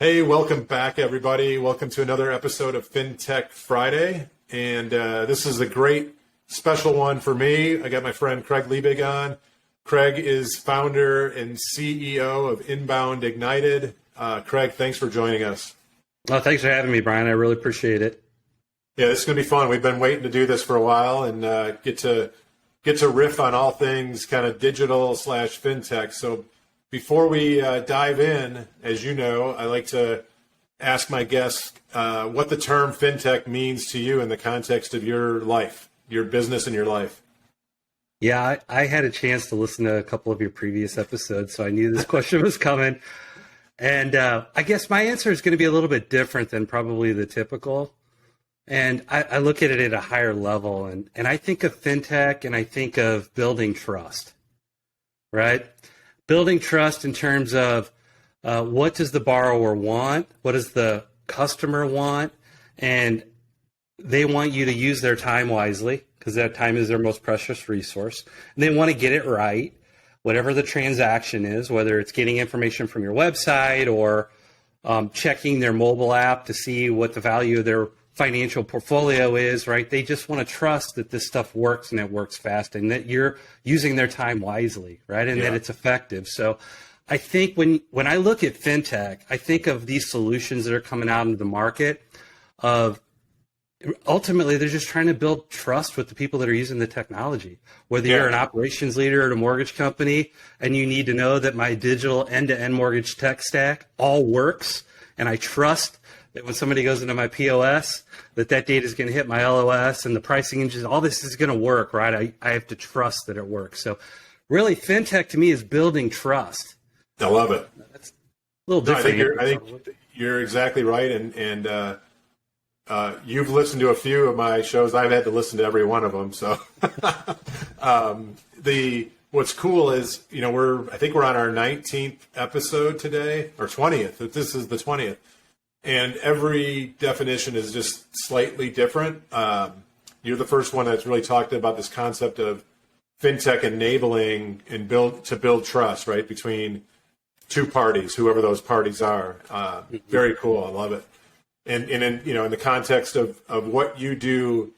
Hey, welcome back, everybody. Welcome to another episode of Fintech Friday. And this is a great special one for me. I got my friend Craig Leabig on. Craig is founder and CEO of Inbound Ignited. Craig, thanks for joining us. Well, thanks for having me, Brian. I really appreciate it. Yeah, this is going to be fun. We've been waiting to do this for a while and get to riff on all things kind of digital / fintech. So before we dive in, as you know, I like to ask my guests what the term fintech means to you in the context of your life, your business and your life. Yeah, I had a chance to listen to a couple of your previous episodes, so I knew this question was coming. And I guess my answer is going to be a little bit different than probably the typical. And I look at it at a higher level. And I think of fintech and I think of building trust, right? Building trust in terms of what does the borrower want? What does the customer want? And they want you to use their time wisely because that time is their most precious resource. And they want to get it right, whatever the transaction is, whether it's getting information from your website or checking their mobile app to see what the value of their financial portfolio is, right? They just want to trust that this stuff works and it works fast and that you're using their time wisely, right? And that it's effective. So I think when I look at fintech, I think of these solutions that are coming out into the market of ultimately they're just trying to build trust with the people that are using the technology. Whether you're an operations leader at a mortgage company and you need to know that my digital end-to-end mortgage tech stack all works and I trust that when somebody goes into my POS, that data is going to hit my LOS and the pricing engine, all this is going to work, right? I have to trust that it works. So really, fintech to me is building trust. I love it. That's a little different. I think you're exactly right. And you've listened to a few of my shows. I've had to listen to every one of them. So what's cool is, I think we're on our 19th episode today, or 20th. This is the 20th. And every definition is just slightly different. You're the first one that's really talked about this concept of fintech enabling and build trust, right, between two parties, whoever those parties are. Very cool. I love it. And in the context of what you do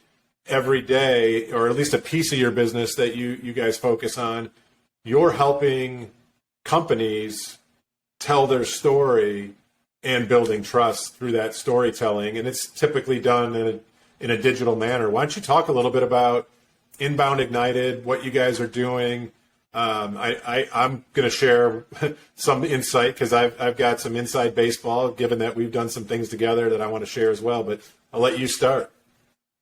every day, or at least a piece of your business that you guys focus on, you're helping companies tell their story and building trust through that storytelling. And it's typically done in a digital manner. Why don't you talk a little bit about Inbound Ignited, what you guys are doing? I'm going to share some insight because I've got some inside baseball, given that we've done some things together that I want to share as well. But I'll let you start.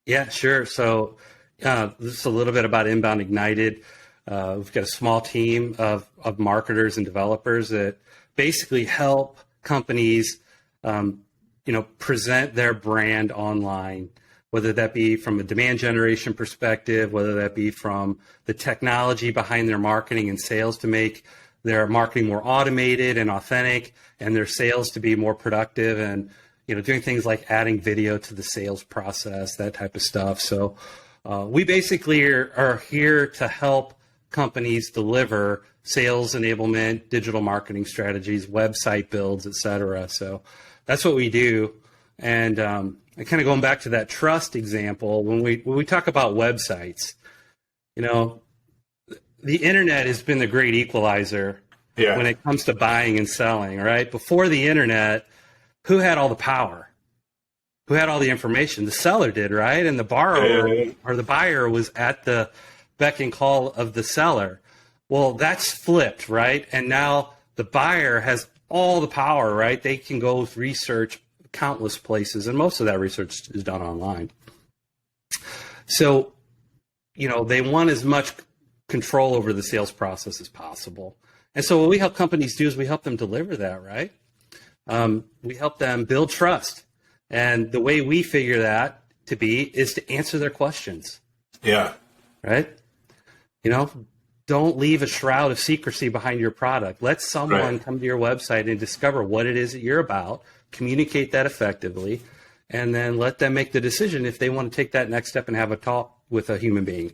Yeah, sure. So this is a little bit about Inbound Ignited. We've got a small team of marketers and developers that basically help companies, present their brand online, whether that be from a demand generation perspective, whether that be from the technology behind their marketing and sales to make their marketing more automated and authentic and their sales to be more productive and, doing things like adding video to the sales process, that type of stuff. So we basically are here to help companies deliver sales enablement, digital marketing strategies, website builds, et cetera. So that's what we do. And kind of going back to that trust example, when we talk about websites, the internet has been the great equalizer when it comes to buying and selling, right? Before the internet, who had all the power? Who had all the information? The seller did, right? And the borrower or the buyer was at the beck and call of the seller. Well, that's flipped, right? And now the buyer has all the power, right? They can go research countless places, and most of that research is done online. So, they want as much control over the sales process as possible. And so what we help companies do is we help them deliver that, right? We help them build trust. And the way we figure that to be is to answer their questions. Yeah. Right? Don't leave a shroud of secrecy behind your product. Let someone come to your website and discover what it is that you're about, communicate that effectively, and then let them make the decision if they want to take that next step and have a talk with a human being.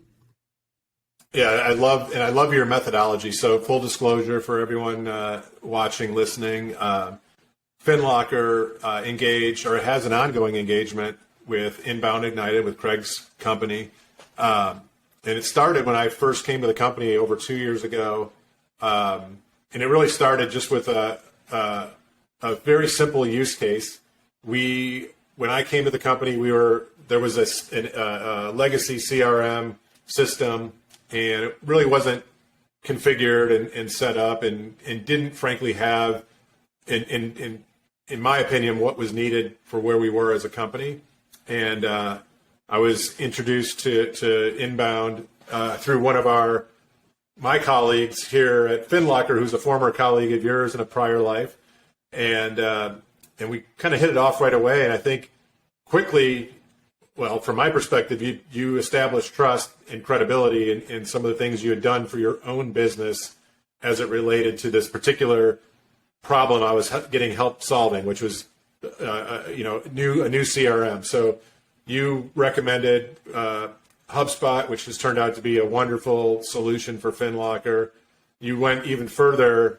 Yeah, I love your methodology. So full disclosure for everyone watching, listening, FinLocker engaged, or has an ongoing engagement with Inbound Ignited, with Craig's company. And it started when I first came to the company over 2 years ago. And it really started just with a very simple use case. When I came to the company, there was a legacy CRM system, and it really wasn't configured and set up, and didn't frankly have, in my opinion, what was needed for where we were as a company. And I was introduced to Inbound through one of my colleagues here at FinLocker, who's a former colleague of yours in a prior life, and we kind of hit it off right away. And I think quickly, well, from my perspective, you established trust and credibility in some of the things you had done for your own business as it related to this particular problem I was getting help solving, which was a new CRM. So you recommended HubSpot, which has turned out to be a wonderful solution for FinLocker. You went even further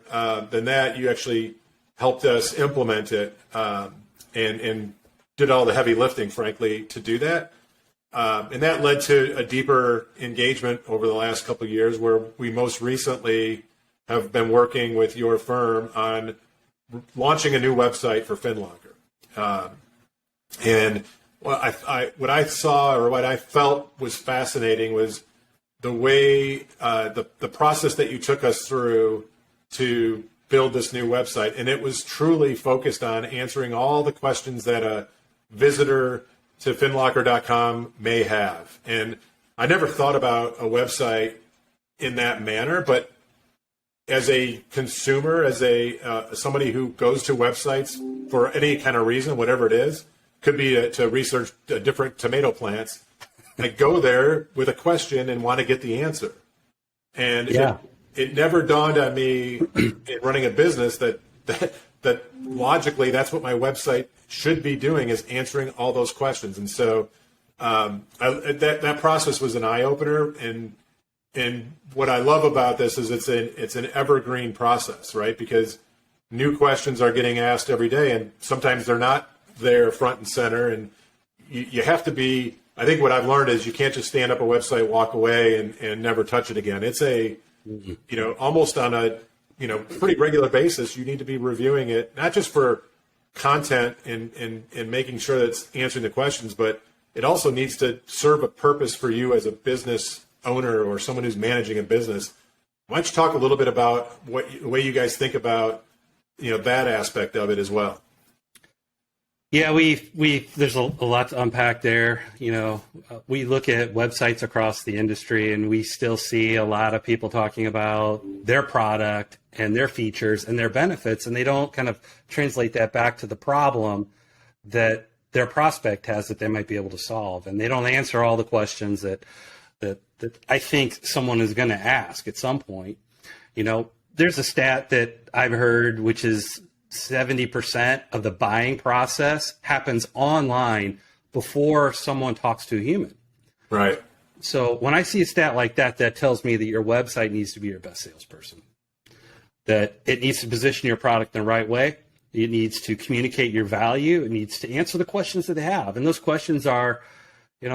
than that. You actually helped us implement it and did all the heavy lifting, frankly, to do that. And that led to a deeper engagement over the last couple of years, where we most recently have been working with your firm on launching a new website for FinLocker. And what I saw, or what I felt was fascinating, was the way the process that you took us through to build this new website. And it was truly focused on answering all the questions that a visitor to finlocker.com may have. And I never thought about a website in that manner, but as a consumer, as somebody who goes to websites for any kind of reason, whatever it is, could be to research different tomato plants, I go there with a question and want to get the answer. And it never dawned on me in running a business that logically that's what my website should be doing, is answering all those questions. And so that process was an eye opener. And what I love about this is it's an evergreen process, right? Because new questions are getting asked every day, and sometimes they're not there front and center. And you have to be. I think what I've learned is you can't just stand up a website, walk away, and never touch it again. It's almost on a pretty regular basis, you need to be reviewing it, not just for content and making sure that it's answering the questions, but it also needs to serve a purpose for you as a business owner or someone who's managing a business. Why don't you talk a little bit about the way you guys think about that aspect of it as well? Yeah, there's a lot to unpack there. We look at websites across the industry, and we still see a lot of people talking about their product and their features and their benefits, and they don't kind of translate that back to the problem that their prospect has that they might be able to solve. And they don't answer all the questions that I think someone is going to ask at some point. There's a stat that I've heard, which is 70% of the buying process happens online before someone talks to a human. Right. So when I see a stat like that, that tells me that your website needs to be your best salesperson, that it needs to position your product in the right way. It needs to communicate your value. It needs to answer the questions that they have. And those questions are,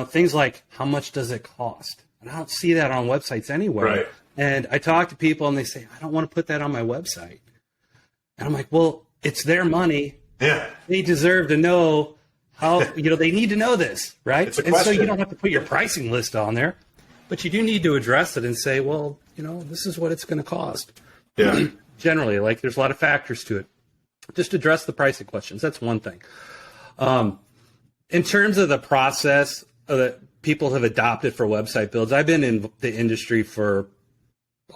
things like, how much does it cost? And I don't see that on websites anywhere. Right. And I talk to people and they say, I don't want to put that on my website. And I'm like, well, it's their money. Yeah. They deserve to know how, they need to know this, right? It's a and question. So you don't have to put your pricing list on there, but you do need to address it and say, well, this is what it's going to cost. Yeah. Generally, there's a lot of factors to it. Just address the pricing questions. That's one thing. In terms of the process that people have adopted for website builds, I've been in the industry for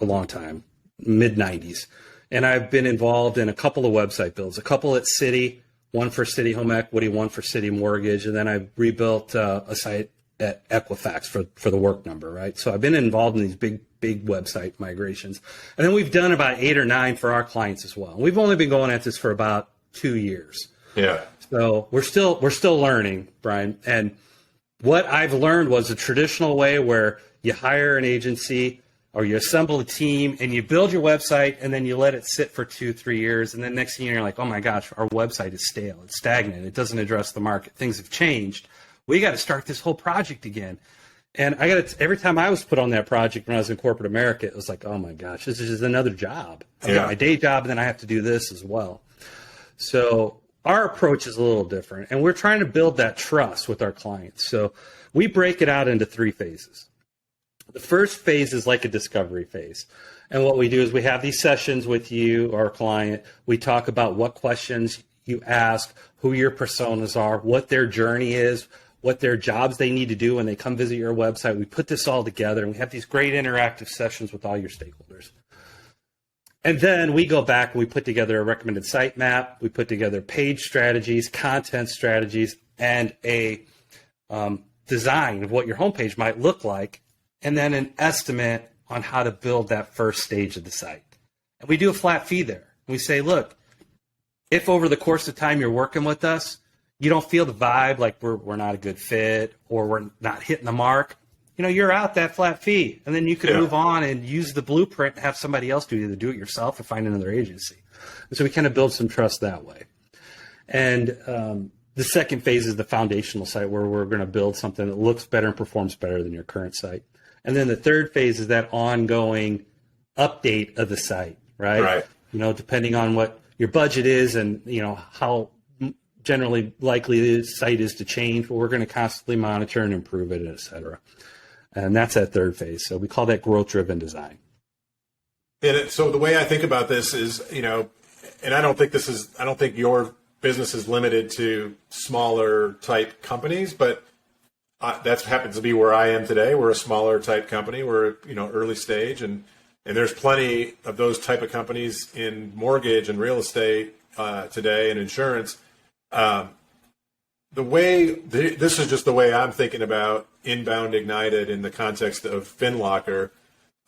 a long time, mid-90s. And I've been involved in a couple of website builds, a couple at Citi, one for Citi Home Equity, one for Citi Mortgage. And then I rebuilt a site at Equifax for the Work Number, right? So I've been involved in these big website migrations. And then we've done about 8 or 9 for our clients as well. We've only been going at this for about 2 years. Yeah. So we're still learning, Brian. And what I've learned was a traditional way where you hire an agency, or you assemble a team and you build your website and then you let it sit for 2-3 years. And then next thing you're like, oh my gosh, our website is stale. It's stagnant. It doesn't address the market. Things have changed. We got to start this whole project again. And every time I was put on that project when I was in corporate America, it was like, oh my gosh, this is just another job. I've got my day job and then I have to do this as well. So our approach is a little different, and we're trying to build that trust with our clients. So we break it out into 3 phases. The first phase is like a discovery phase. And what we do is we have these sessions with you, our client. We talk about what questions you ask, who your personas are, what their journey is, what their jobs they need to do when they come visit your website. We put this all together, and we have these great interactive sessions with all your stakeholders. And then we go back and we put together a recommended site map. We put together page strategies, content strategies, and a design of what your homepage might look like, and then an estimate on how to build that first stage of the site. And we do a flat fee there. We say, look, if over the course of time you're working with us, you don't feel the vibe like we're not a good fit or we're not hitting the mark, you're out that flat fee. And then you could move on and use the blueprint and have somebody else do either do it yourself or find another agency. And so we kind of build some trust that way. And the second phase is the foundational site, where we're going to build something that looks better and performs better than your current site. And then the third phase is that ongoing update of the site, right? Depending on what your budget is and, how generally likely the site is to change, but we're going to constantly monitor and improve it, et cetera. And that's that third phase. So we call that growth-driven design. And so the way I think about this is, and I don't think your business is limited to smaller type companies, but that happens to be where I am today. We're a smaller type company. We're, early stage, and there's plenty of those type of companies in mortgage and real estate today and insurance. This is just the way I'm thinking about Inbound Ignited in the context of FinLocker.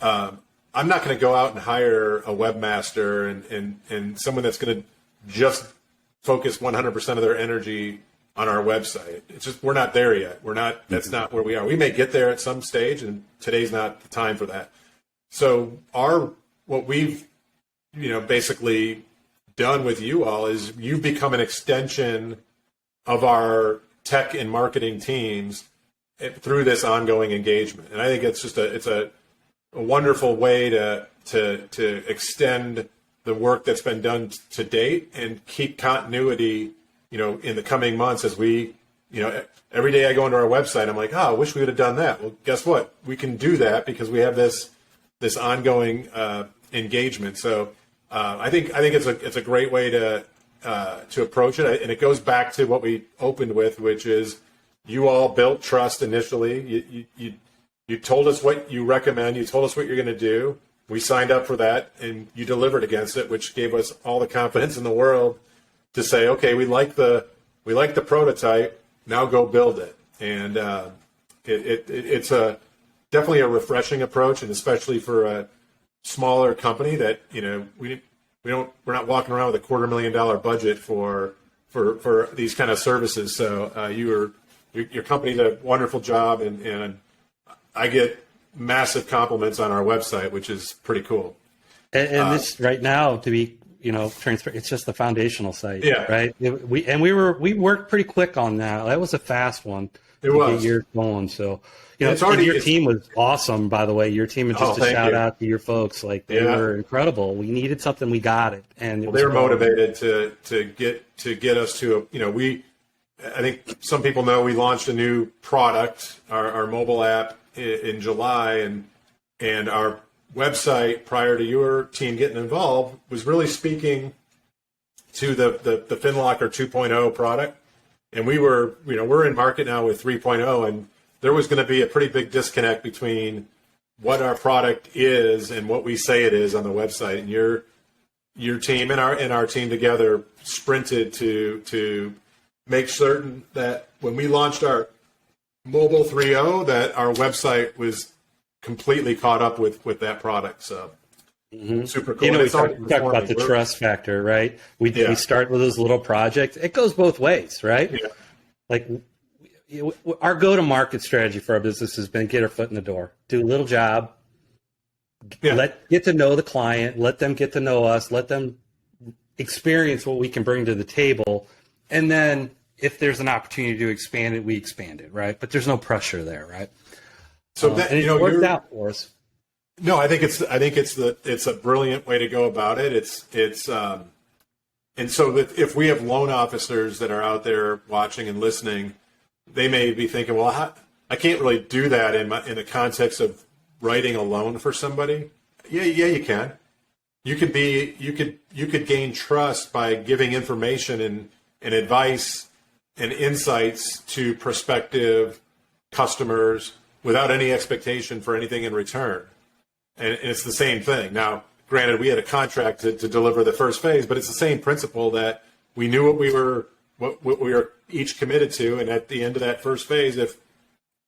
I'm not going to go out and hire a webmaster and someone that's going to just focus 100% of their energy on our website. It's just, we're not there yet. That's not where we are. We may get there at some stage, and today's not the time for that. So what we've, basically done with you all is you've become an extension of our tech and marketing teams through this ongoing engagement. And I think it's just a wonderful way to extend the work that's been done to date and keep continuity, in the coming months as we, every day I go into our website, I'm like, I wish we would have done that. Well, guess what? We can do that because we have this ongoing engagement. So I think it's a great way to approach it, and it goes back to what we opened with, which is you all built trust initially. You told us what you recommend. You told us what you're going to do. We signed up for that, and you delivered against it, which gave us all the confidence in the world to say, okay, we like the prototype. Now go build it. And it's definitely a refreshing approach, and especially for a smaller company that we're not walking around with a $250,000 budget for these kind of services. So your company did a wonderful job, and I get massive compliments on our website, which is pretty cool. And this right now, to be transparent, it's just the foundational site, right? We worked pretty quick on that. That was a fast one. It was. Get yours going. So your team was awesome, by the way. Your team, and just a shout out to your folks. Like, they were incredible. We needed something, we got it, and they were motivated to get us to I think some people know we launched a new product, our mobile app, in July, and our website, prior to your team getting involved, was really speaking to the FinLocker 2.0 product. And we're in market now with 3.0, and there was going to be a pretty big disconnect between what our product is and what we say it is on the website. And your team and our team together sprinted to make certain that when we launched our mobile 3.0, that our website was completely caught up with that product. So super cool. We talk about the trust factor, right? We start with those little projects. It goes both ways, right? Yeah. Like, our go-to-market strategy for our business has been get our foot in the door, do a little job, Yeah. Get to know the client, let them get to know us, let them experience what we can bring to the table. And then if there's an opportunity to expand it, we expand it, right? But there's no pressure there, right? So that, and it worked out for us. No, I think it's a brilliant way to go about it. And so that if we have loan officers that are out there watching and listening, they may be thinking, well, I can't really do that in the context of writing a loan for somebody. Yeah, you can. You could gain trust by giving information and advice and insights to prospective customers without any expectation for anything in return. And it's the same thing. Now, granted, we had a contract to deliver the first phase, but it's the same principle that we knew what we were each committed to, and at the end of that first phase,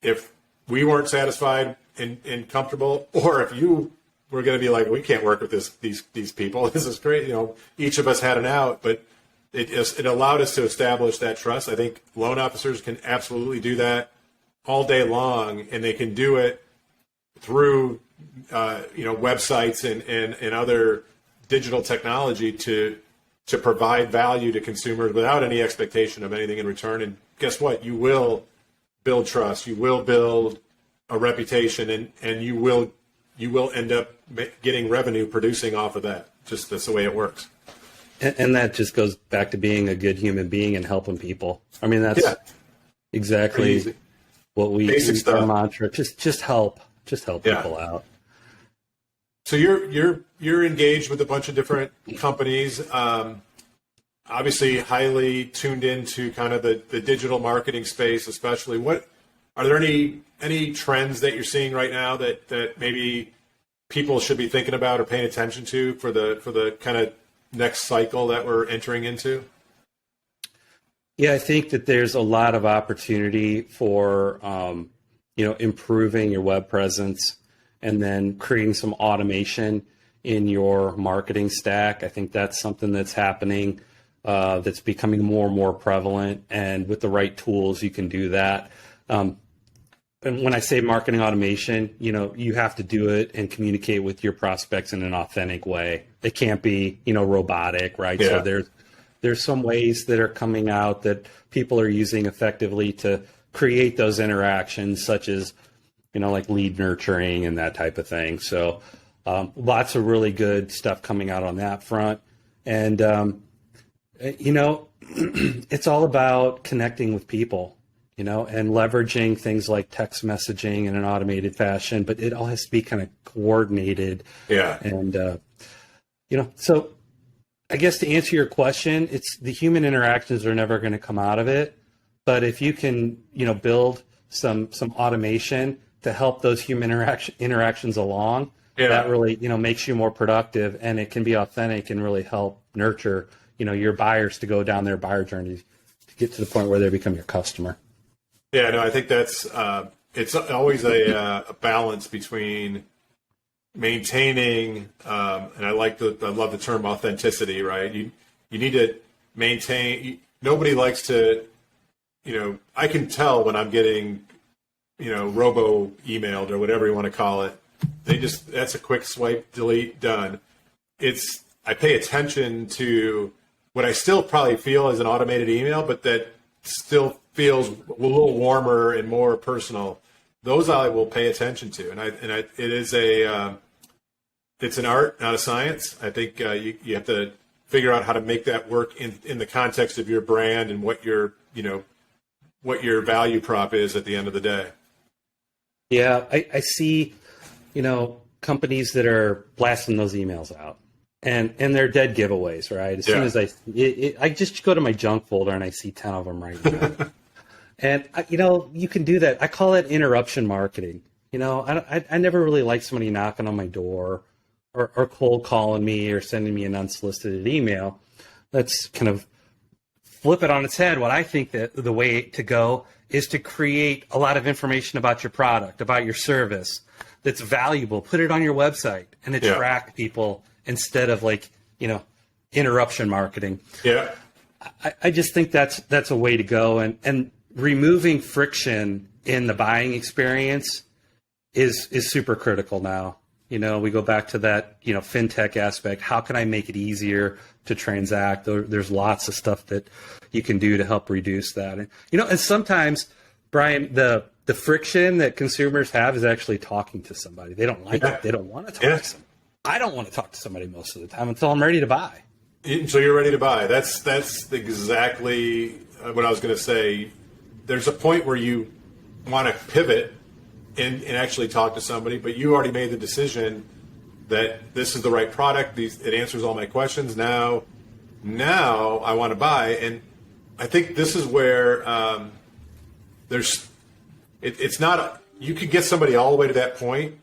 if we weren't satisfied and comfortable, or if you were going to be like, we can't work with these people, this is great. Each of us had an out, but it allowed us to establish that trust. I think loan officers can absolutely do that all day long, and they can do it through websites and other digital technology to provide value to consumers without any expectation of anything in return. And guess what? You will build trust. You will build a reputation, and you will end up getting revenue producing off of that. Just that's the way it works. And that just goes back to being a good human being and helping people. I mean, that's exactly what we our mantra. Just help people out. So you're engaged with a bunch of different companies, obviously highly tuned into kind of the digital marketing space, especially. What are there any trends that you're seeing right now that maybe people should be thinking about or paying attention to for the kind of next cycle that we're entering into? Yeah, I think that there's a lot of opportunity for improving your web presence and then creating some automation in your marketing stack. I think that's something that's happening, that's becoming more and more prevalent. And with the right tools, you can do that. And when I say marketing automation, you have to do it and communicate with your prospects in an authentic way. It can't be, robotic, right? Yeah. So there's some ways that are coming out that people are using effectively to create those interactions, such as, like lead nurturing and that type of thing. So lots of really good stuff coming out on that front. And, it's all about connecting with people, and leveraging things like text messaging in an automated fashion, but it all has to be kind of coordinated. Yeah. And, so I guess to answer your question, it's the human interactions are never going to come out of it. But if you can, build some automation to help those human interactions along, that really, makes you more productive, and it can be authentic and really help nurture, your buyers to go down their buyer journey to get to the point where they become your customer. Yeah, no, I think that's it's always a balance between maintaining, and I love the term authenticity, right? You need to maintain. Nobody likes to, I can tell when I'm getting, robo emailed or whatever you want to call it. That's a quick swipe, delete, done. I pay attention to what I still probably feel as an automated email, but that still feels a little warmer and more personal. Those I will pay attention to, and it is it's an art, not a science. I think you have to figure out how to make that work in the context of your brand and what your value prop is at the end of the day. Yeah, I see, companies that are blasting those emails out, and they're dead giveaways, right? As soon as I just go to my junk folder and I see 10 of them right now. And, you can do that. I call it interruption marketing. I never really like somebody knocking on my door or cold calling me or sending me an unsolicited email. Let's kind of flip it on its head. What I think that the way to go is to create a lot of information about your product, about your service that's valuable. Put it on your website and attract people instead of interruption marketing. Yeah. I just think that's a way to go. And removing friction in the buying experience is super critical now. We go back to that, fintech aspect. How can I make it easier to transact? There's lots of stuff that you can do to help reduce that. And sometimes, Brian, the friction that consumers have is actually talking to somebody. They don't like it. They don't want to talk to somebody. I don't want to talk to somebody most of the time until I'm ready to buy. So you're ready to buy. That's exactly what I was going to say. There's a point where you want to pivot and actually talk to somebody, but you already made the decision that this is the right product. It answers all my questions. Now I want to buy. And I think this is where it's not, you could get somebody all the way to that point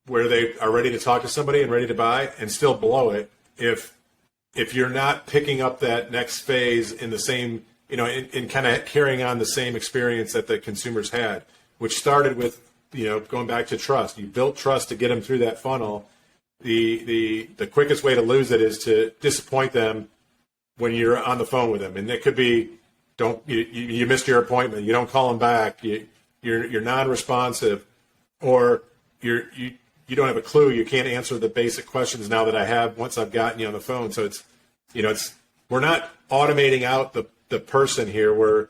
where they are ready to talk to somebody and ready to buy and still blow it if you're not picking up that next phase in the same, in kind of carrying on the same experience that the consumers had, which started with, going back to trust. You built trust to get them through that funnel. The quickest way to lose it is to disappoint them when you're on the phone with them. And it could be, you missed your appointment. You don't call them back. You're non-responsive, or you don't have a clue. You can't answer the basic questions now that I have once I've gotten you on the phone. So we're not automating out the person here. We're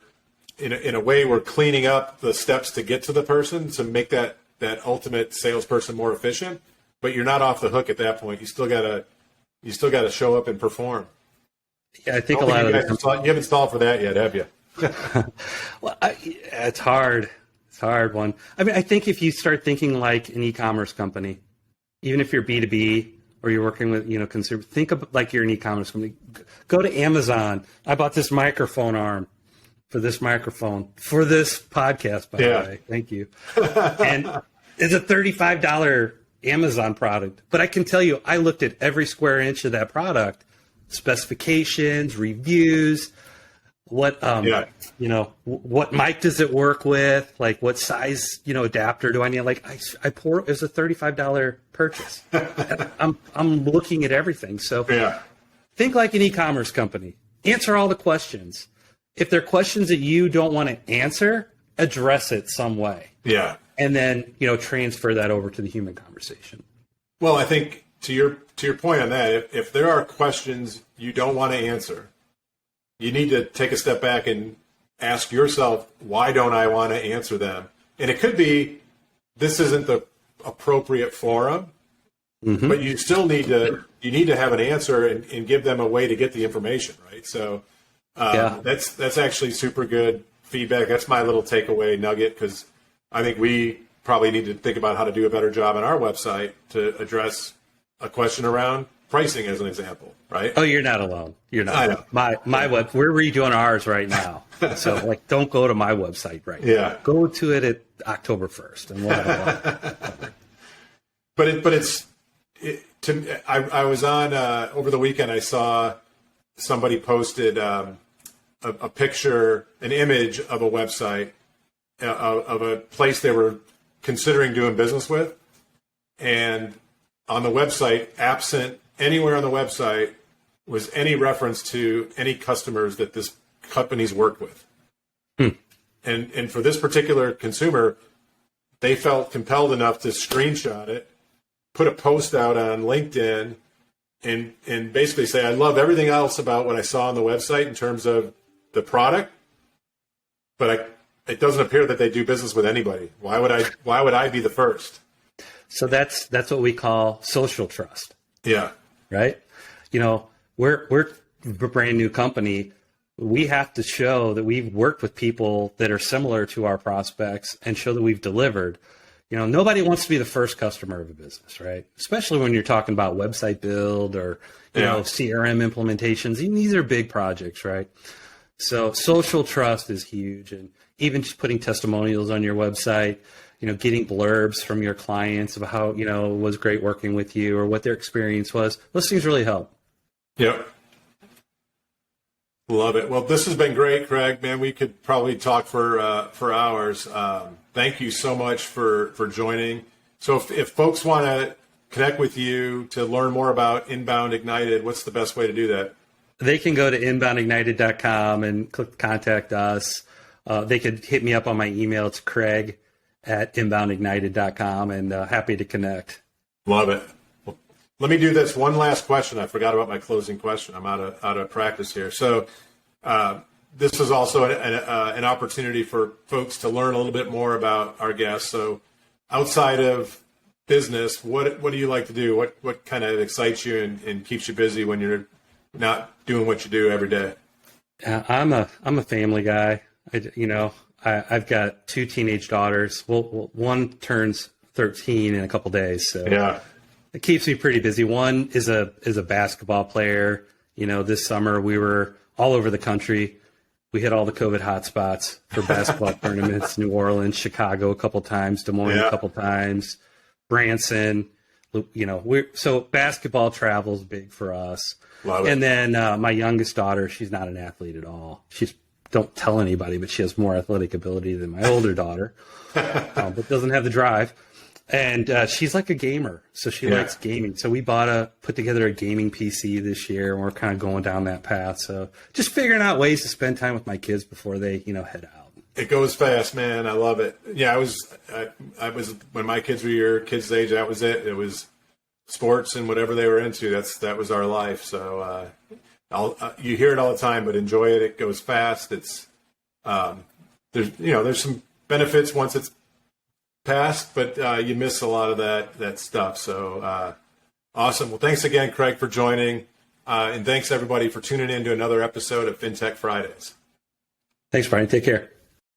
in a way we're cleaning up the steps to get to the person to make that ultimate salesperson more efficient. But you're not off the hook at that point. You still gotta show up and perform. Yeah, I think a lot of you haven't stalled for that yet, have you? Well, it's hard. It's a hard one. I mean, I think if you start thinking like an e-commerce company, even if you're B2B or you're working with, consumer, think of like you're an e-commerce company. Go to Amazon. I bought this microphone arm for this microphone for this podcast, by the way. Thank you. And it's a $35 Amazon product. But I can tell you, I looked at every square inch of that product, specifications, reviews, what what mic does it work with? Like what size, adapter do I need? Like it was a $35 purchase. I'm looking at everything. So think like an e-commerce company. Answer all the questions. If there are questions that you don't want to answer, address it some way. Yeah. And then, transfer that over to the human conversation. Well, I think to your point on that, if there are questions you don't want to answer, you need to take a step back and ask yourself, why don't I want to answer them? And it could be, this isn't the appropriate forum, but you still need to have an answer and give them a way to get the information, right? So that's actually super good feedback. That's my little takeaway nugget, because I think we probably need to think about how to do a better job on our website to address a question around pricing, as an example, right? Oh, you're not alone. You're not alone. My web, we're redoing ours right now. So don't go to my website right now. Go to it at October 1st and we'll have I was on over the weekend. I saw somebody posted a picture, an image of a website of a place they were considering doing business with, and on the website, absent anywhere on the website, was any reference to any customers that this company's worked with. And for this particular consumer, they felt compelled enough to screenshot it, put a post out on LinkedIn, and basically say, I love everything else about what I saw on the website in terms of the product, but it doesn't appear that they do business with anybody. Why would I be the first? So that's what we call social trust. Yeah. Right. We're a brand new company. We have to show that we've worked with people that are similar to our prospects and show that we've delivered. Nobody wants to be the first customer of a business, right? Especially when you're talking about website build or, CRM implementations. Even these are big projects, right? So social trust is huge. And even just putting testimonials on your website, getting blurbs from your clients about how, it was great working with you or what their experience was. Those things really help. Yep. Love it. Well, this has been great, Craig. Man, we could probably talk for hours. Thank you so much for joining. So if folks want to connect with you to learn more about Inbound Ignited, what's the best way to do that? They can go to inboundignited.com and click contact us. They could hit me up on my email. It's Craig@inboundignited.com, and happy to connect. Love it. Well, let me do this one last question. I forgot about my closing question. I'm out of practice here. So this is also an opportunity for folks to learn a little bit more about our guests. So outside of business, what do you like to do? What kind of excites you and keeps you busy when you're not doing what you do every day? I'm a family guy. I've got 2 teenage daughters. Well, one turns 13 in a couple days, so yeah, it keeps me pretty busy. One is a basketball player. This summer we were all over the country. We hit all the COVID hotspots for basketball tournaments: New Orleans, Chicago a couple times, Des Moines a couple times, Branson. So basketball travel is big for us. Love it. And then my youngest daughter, she's not an athlete at all. Don't tell anybody, but she has more athletic ability than my older daughter, but doesn't have the drive. And she's like a gamer, so she likes gaming. So we put together a gaming PC this year, and we're kind of going down that path. So just figuring out ways to spend time with my kids before they, head out. It goes fast, man. I love it. Yeah, I was when my kids were your kids' age. That was it. It was sports and whatever they were into. That was our life. So you hear it all the time, but enjoy it. It goes fast. It's there's some benefits once it's past, but you miss a lot of that stuff. So awesome. Well, thanks again, Craig, for joining, and thanks everybody for tuning in to another episode of FinTech Fridays. Thanks, Brian. Take care.